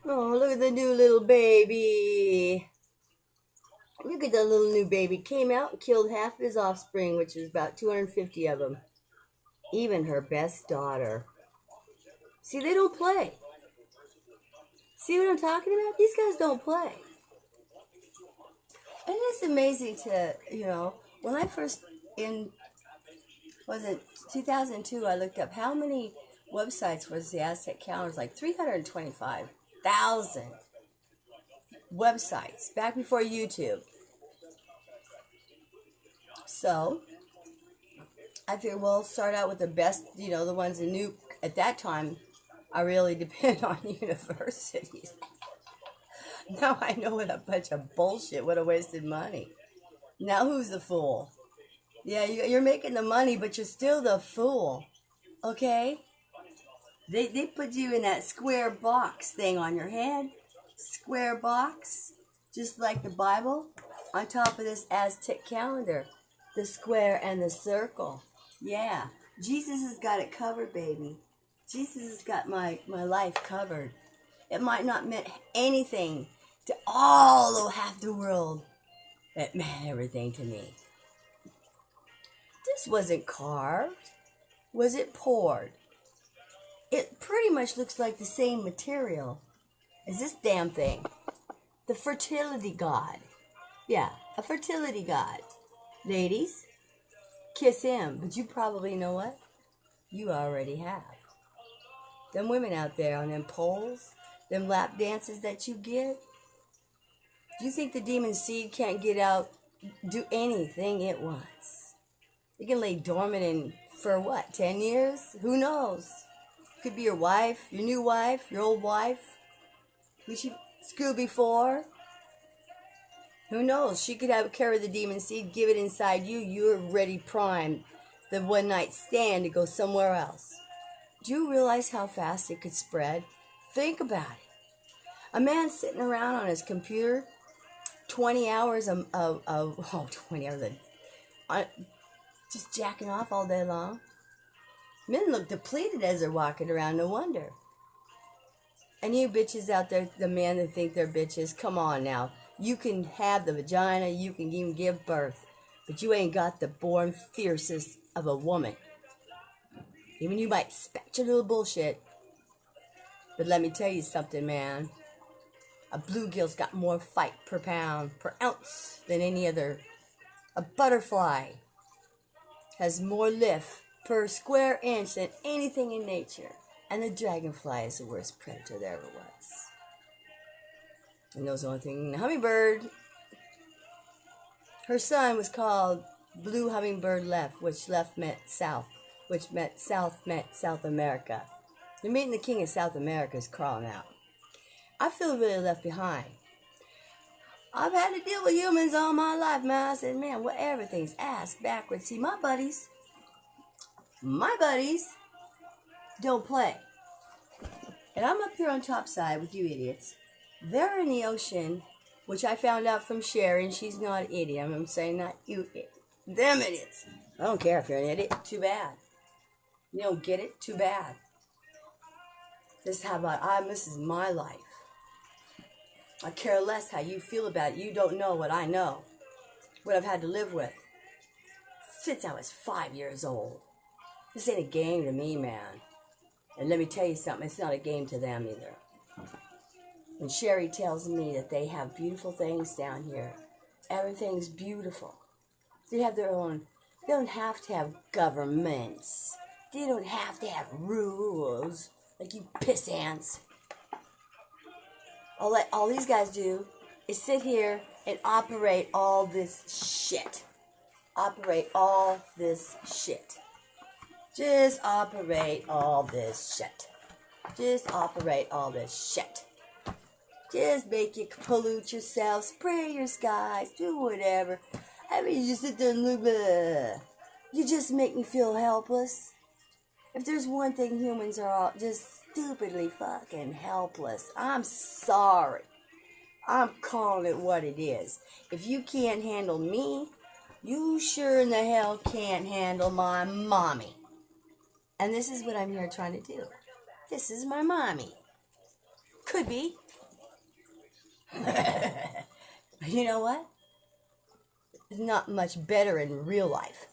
Oh, look at the new little baby. Look at the little new baby. Came out and killed half of his offspring, which is about 250 of them. Even her best daughter. See, they don't play. See what I'm talking about? These guys don't play. And it's amazing to, when I first, was it 2002, I looked up how many websites was the Aztec calendar. It was like 325,000 websites back before YouTube. So I figured, well, start out with the best, the ones that knew at that time. I really depend on universities. Now I know what a bunch of bullshit, what a wasted money. Now who's the fool? Yeah, you're making the money, but you're still the fool. Okay? They put you in that square box thing on your head. Square box. Just like the Bible. On top of this Aztec calendar. The square and the circle. Yeah. Jesus has got it covered, baby. Jesus has got my life covered. It might not mean anything to all of half the world. It meant everything to me. This wasn't carved. Was it poured? It pretty much looks like the same material as this damn thing. The fertility god. Yeah, a fertility god. Ladies, kiss him. But you probably know what? You already have. Them women out there on them poles, them lap dances that you get. Do you think the demon seed can't get out, do anything it wants? It can lay dormant in, for what, 10 years? Who knows? Could be your wife, your new wife, your old wife. Who she screwed before? Who knows? She could have carry the demon seed, give it inside you. You're ready, primed. The one night stand to go somewhere else. Do you realize how fast it could spread? Think about it. A man sitting around on his computer, 20 hours of 20 hours just jacking off all day long. Men look depleted as they're walking around, no wonder. And you bitches out there, the men that think they're bitches, come on now. You can have the vagina, you can even give birth, but you ain't got the born fiercest of a woman. Even you might spat your little bullshit. But let me tell you something, man. A bluegill's got more fight per pound, per ounce than any other. A butterfly has more lift per square inch than anything in nature. And the dragonfly is the worst predator there ever was. And those only thing, the hummingbird, her son was called Blue Hummingbird Left, which left meant south, which meant South America. You're meeting the king of South America is crawling out. I feel really left behind. I've had to deal with humans all my life, man. I said, man, what everything's ass backwards. See, my buddies don't play. And I'm up here on Topside with you idiots. They're in the ocean, which I found out from Sherry, and she's not an idiot. I'm saying not you, them idiots. I don't care if you're an idiot. Too bad. You don't get it? Too bad. This is how about this is my life. I care less how you feel about it. You don't know what I know. What I've had to live with. Since I was 5 years old. This ain't a game to me, man. And let me tell you something. It's not a game to them either. When Sherry tells me that they have beautiful things down here. Everything's beautiful. They have their own. They don't have to have governments. They don't have to have rules. Like you piss ants. All these guys do is sit here and operate all this shit. Operate all this shit. Just operate all this shit. Just operate all this shit. Just make you pollute yourself, spray your skies, do whatever. I mean, you just sit there and look, you just make me feel helpless. If there's one thing, humans are all just stupidly fucking helpless. I'm sorry. I'm calling it what it is. If you can't handle me, you sure in the hell can't handle my mommy. And this is what I'm here trying to do. This is my mommy. Could be. You know what? It's not much better in real life.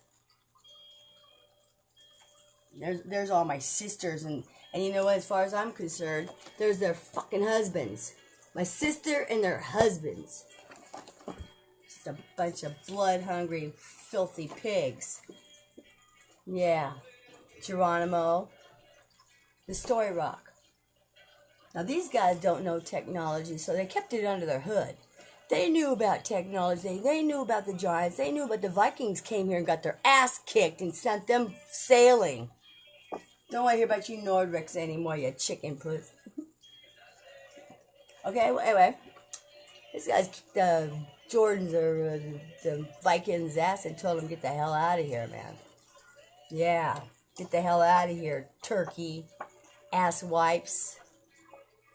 There's all my sisters, and you know what, as far as I'm concerned, there's their fucking husbands. My sister and their husbands. Just a bunch of blood-hungry, filthy pigs. Yeah. Geronimo. The Story Rock. Now, these guys don't know technology, so they kept it under their hood. They knew about technology. They knew about the giants. They knew about the Vikings came here and got their ass kicked and sent them sailing. Don't want to hear about you Nordricks anymore, you chicken puss. Okay, well, anyway. This guy's kicked Jordan's or the Vikings' ass and told him, get the hell out of here, man. Yeah, get the hell out of here, turkey, ass wipes.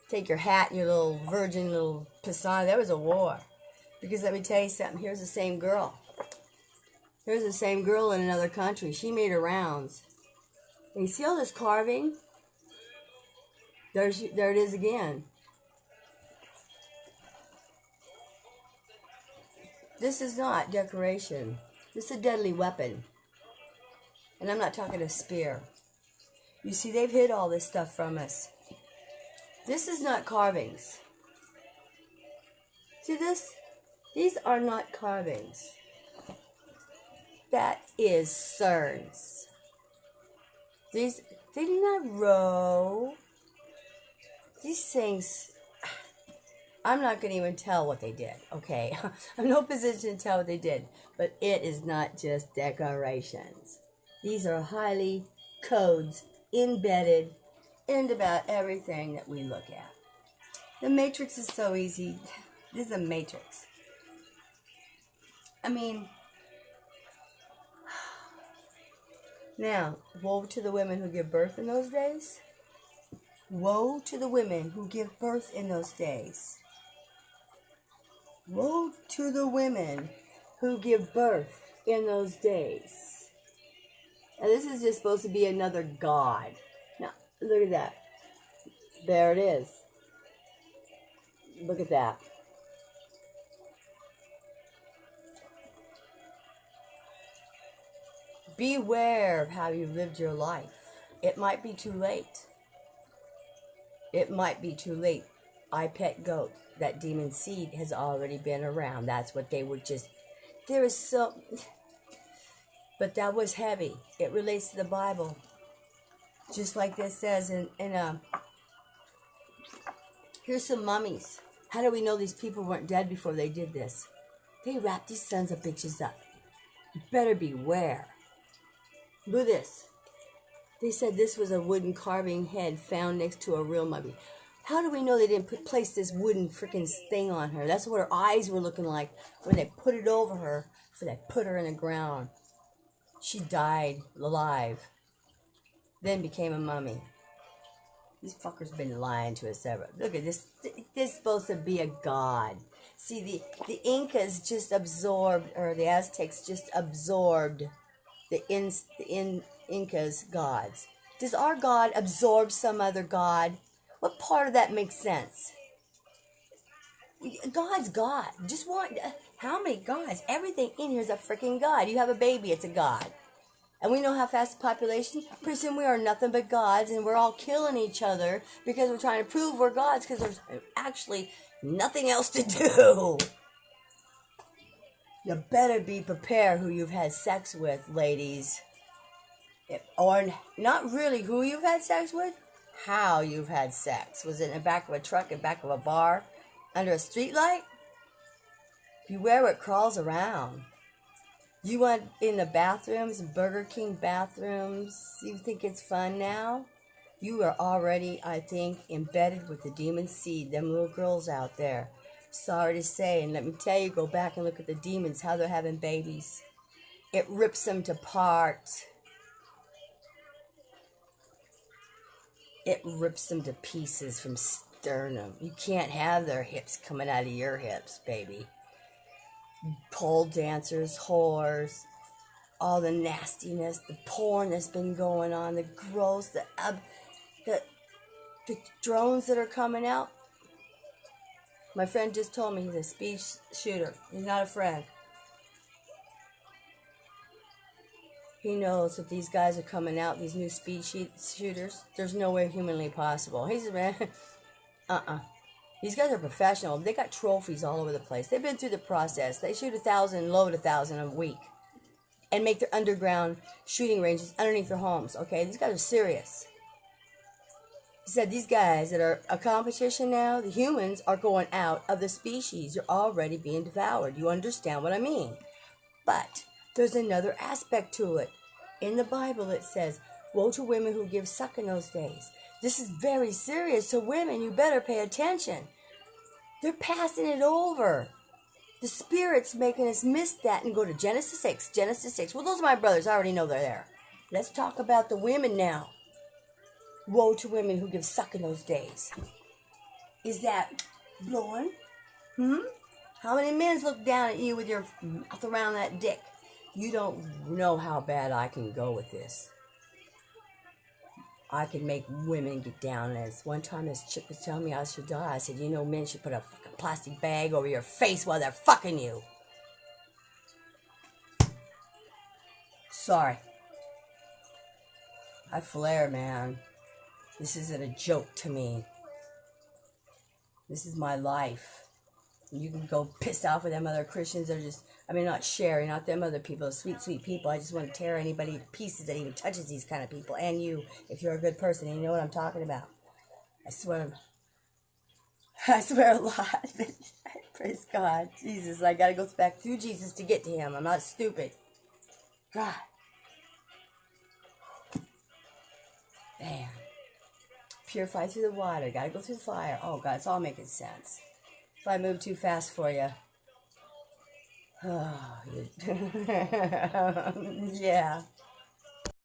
Take your hat and your little virgin little persona. There was a war. Because let me tell you something. Here's the same girl. Here's the same girl in another country. She made her rounds. And you see all this carving? There it is again. This is not decoration. This is a deadly weapon. And I'm not talking a spear. You see, they've hid all this stuff from us. This is not carvings. See this? These are not carvings. That is cerns. They do not row. These things, I'm not going to even tell what they did, okay? I'm in no position to tell what they did. But it is not just decorations. These are highly codes embedded in about everything that we look at. The matrix is so easy. This is a matrix. I mean, now, woe to the women who give birth in those days. Woe to the women who give birth in those days. Woe to the women who give birth in those days. Now, this is just supposed to be another god. Now, look at that. There it is. Look at that. Beware of how you lived your life. It might be too late. It might be too late. I pet goat. That demon seed has already been around. That's what they were just... There is so... But that was heavy. It relates to the Bible. Just like this says in here's some mummies. How do we know these people weren't dead before they did this? They wrapped these sons of bitches up. You better beware. Look at this. They said this was a wooden carving head found next to a real mummy. How do we know they didn't place this wooden freaking thing on her? That's what her eyes were looking like when they put it over her, before they put her in the ground. She died alive, then became a mummy. These fuckers been lying to us ever. Look at this. This is supposed to be a god. See, the Incas just absorbed, or the Aztecs just absorbed the Incas' gods. Does our God absorb some other god? What part of that makes sense? God's God. Just want... How many gods? Everything in here is a freaking god. You have a baby, it's a god. And we know how fast the population... Pretty soon we are nothing but gods, and we're all killing each other because we're trying to prove we're gods because there's actually nothing else to do. You better be prepared who you've had sex with, ladies. Or not really who you've had sex with, how you've had sex. Was it in the back of a truck, in the back of a bar, under a streetlight? Beware what crawls around. You want in the bathrooms, Burger King bathrooms, you think it's fun now? You are already, I think, embedded with the demon seed, them little girls out there. Sorry to say, and let me tell you, go back and look at the demons, how they're having babies. It rips them to parts. It rips them to pieces from sternum. You can't have their hips coming out of your hips, baby. Pole dancers, whores, all the nastiness, the porn that's been going on, the gross, the drones that are coming out. My friend just told me he's a speed shooter. He's not a friend. He knows that these guys are coming out, these new speed shooters. There's no way humanly possible. He's a man. These guys are professional. They got trophies all over the place. They've been through the process. They shoot 1,000, load 1,000 a week, and make their underground shooting ranges underneath their homes. Okay, these guys are serious. He said these guys that are a competition now, the humans are going out of the species. You're already being devoured. You understand what I mean? But there's another aspect to it. In the Bible it says, woe to women who give suck in those days. This is very serious, so women, you better pay attention. They're passing it over. The Spirit's making us miss that and go to Genesis 6. Genesis 6. Well, those are my brothers. I already know they're there. Let's talk about the women now. Woe to women who give suck in those days. Is that blowing? How many men look down at you with your mouth around that dick? You don't know how bad I can go with this. I can make women get down. As one time this chick was telling me I should die, I said, you know, men should put a fucking plastic bag over your face while they're fucking you. Sorry. I flare, man. This isn't a joke to me. This is my life. You can go piss off with them other Christians. They're just, not Sherry, not them other people, sweet, sweet people. I just want to tear anybody to pieces that even touches these kind of people. And you, if you're a good person, and you know what I'm talking about. I swear a lot. Praise God. Jesus, I got to go back through Jesus to get to him. I'm not stupid. God. Man. Purify through the water. Got to go through the fire. Oh, God, it's all making sense. If I move too fast for you. Oh, yeah.